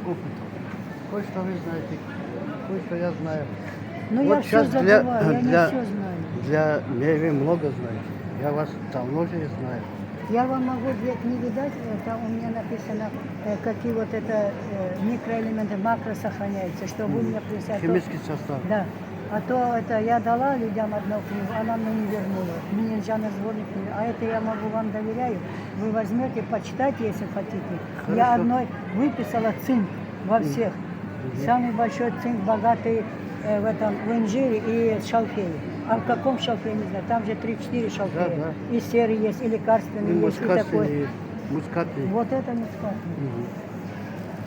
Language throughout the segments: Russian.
опытом. Кое-что вы знаете, кое-что я знаю. Ну, Вот я все щас забываю, я не все знаю. для меня вы много знаете. Я вас давно же знаю. Я вам могу две книги дать, там у меня написано, какие вот это микроэлементы, макро сохраняются, что вы мне принесли. Химический состав. Да. А то это я дала людям одну книгу, она мне не вернула. Мне нельзя сборник не. А это я могу вам доверяю. Вы возьмете, почитайте, если хотите. Хорошо. Я одной выписала цинк во всех. Самый большой цинк, богатый в инжире и шалфее. А в каком шалфее, не знаю, там же 3-4 шалфея. Да, да. И серый есть, и лекарственный И есть, и такой. мускатный, мускатный. Вот это мускатный.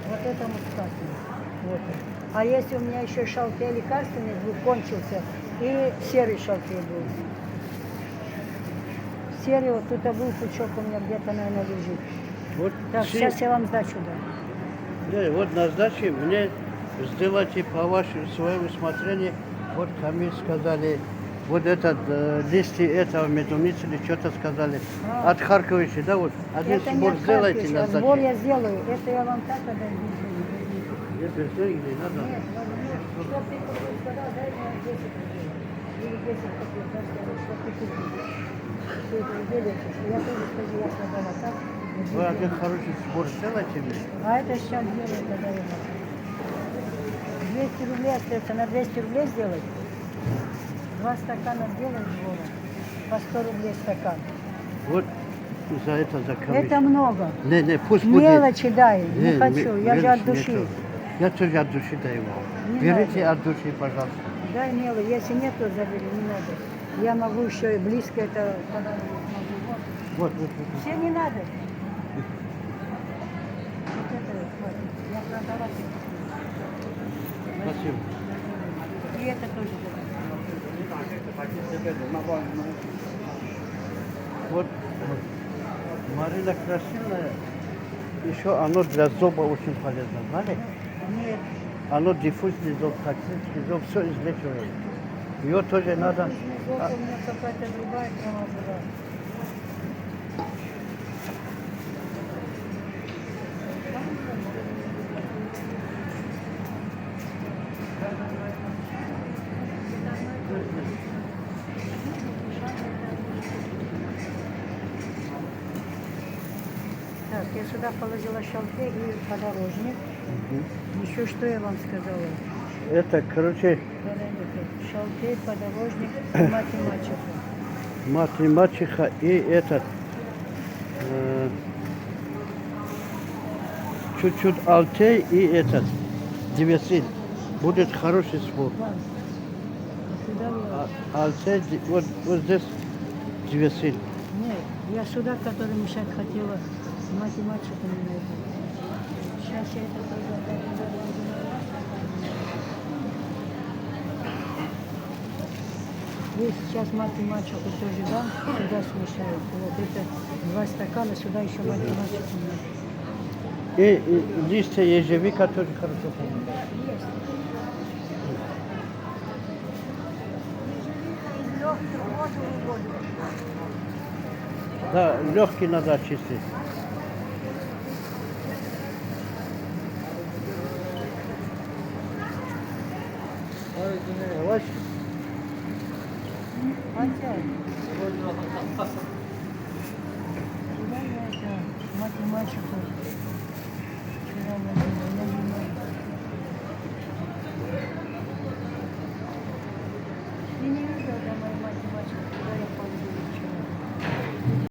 Вот это мускатный. Вот. А если у меня еще шалфей лекарственный был, кончился, и серый шалфей был. Серый, вот тут был пучок у меня где-то, наверное, лежит. Вот Так, все- сейчас я вам сдачу дам. Не, вот на сдаче мне сделайте по вашему своему усмотрению. Вот кому сказали, вот этот листы этого медуницы или что-то сказали. А. От Харьковича, да, вот. Один Это не сбор сделайте откатывайте, на а сбор сдаче. я сделаю. Это я вам так отдаю. Нет, без денег не надо. Нет, что ты купил, сказал, дай мне 10 рублей. Или 10 копеек, да, скажу, что ты купил. Все это делаете, что я тоже скажу, я продала так. Вы один хороший сбор сделайте мне. А это сейчас делаю, когда я могу. 200 рублей остается, на 200 рублей сделать. 2 стакана сделаешь сбора. По 100 рублей стакан. Вот за это за комиссию. Это много. Не, пусть будет. Мелочи дай, не хочу, я же от мелочь души. нету. Я тоже от души даю вам. Не Берите надо. от души, пожалуйста. Дай мелочь, если нет, то забери, не надо. Я могу еще и близко это подарок могу. Вот. Все не надо. Вот это хватит. Я продала. Спасибо. И это тоже забери. Вот Марина красивая. Еще оно для зуба очень полезно, знали? Нет. Оно диффузный зуб, токсический зуб, все излечивает. Ее тоже надо. У меня какая-то другая трава была. Так, я сюда положила шалфей и подорожник. Еще что я вам сказала? Это, короче, Шалфей, подорожник, мать и мачеха. мать и мачеха и этот чуть-чуть алтей и этот диверсин. Будет хороший спор. Вон. Сюда я... Алтей, вот здесь диверсин. Нет, я сюда, который мешать хотела, мать и мачеха не найду. Сейчас я это тоже отдам. Здесь сейчас мать и мачеху тоже дам, сюда смешаю. Вот это 2 стакана, сюда еще мать и мачеху надо. И листья ежевика тоже хорошо помогает. Есть. Да, легкий надо очистить. Давай. Хотя, сюда я это, мать и мачеху